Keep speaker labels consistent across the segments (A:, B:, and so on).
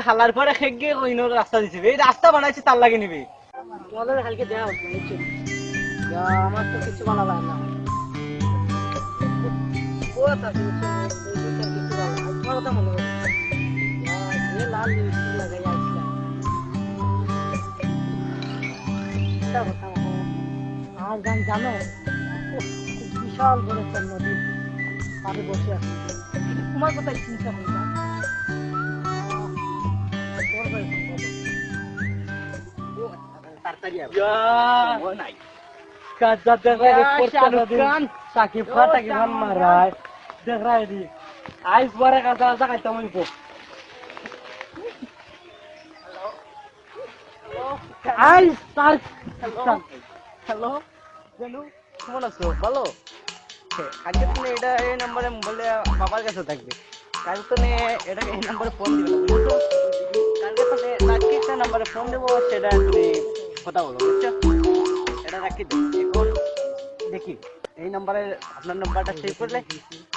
A: হালার পরে খেগে রাস্তা দিছে এই রাস্তা বানাইছে তার লাগে নিবি
B: কালকে দেওয়া হচ্ছে আমার তো কিছু বলা যায় না আর গান জানো বিশাল বড় একটা নদী পাড়ে বসে আছে তোমার কোথায় চিন্তা হয় না
A: সাকিব ফাটাকি ভান মারায় দেখাই দি আইস বড় কাঁচা কাঁচা খাইতাম আইস তার
B: হ্যালো জানু কেমন আছো ভালো আজকে তুমি এটা এই নাম্বারে বলে বাবার কাছে থাকবে কালকে তুমি এটাকে এই নাম্বারে ফোন দিবে বুঝছো কালকে তুমি আজকে একটা নাম্বারে ফোন দেবো সেটা তুমি কথা বলো বুঝছো এটা রাখি দাও এখন দেখি এই নাম্বারে আপনার নাম্বারটা সেভ করলে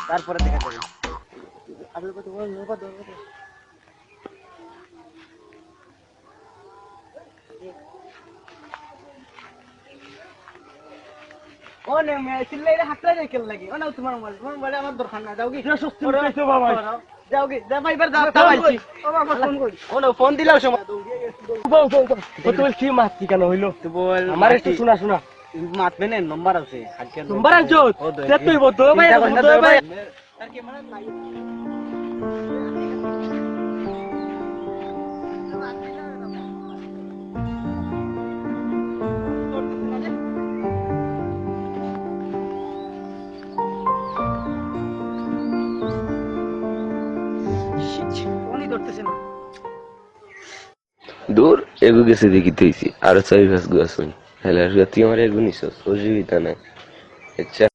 B: তারপরে দেখা যাবে আপনার কথা বলো ও নে মে চিল্লাইলে হাতটা রেখে লাগি ও না তোমার মোবাইল আমার দরকার না যাও কি
A: সত্যি কইছো বাবা
B: যাও কি যা ভাইবার দাও পাইছি ও বাবা ফোন করি ও না ফোন দিলাও সময়
A: ও তুই কি মারছি কেন হইলো
B: তো বল
A: আমার একটু শোনা শোনা
B: মাতবে না নাম্বার আছে আজকে
A: নাম্বার আনছো তে তুই বতো ভাই
B: তার কি মানে নাই ফোনই ধরতেছে না
C: দূর এগু গেছে দেখিতে হইছি আরো 4-5 গু আসুন হেলার তুই আমার এগু নিছস অসুবিধা নাই আচ্ছা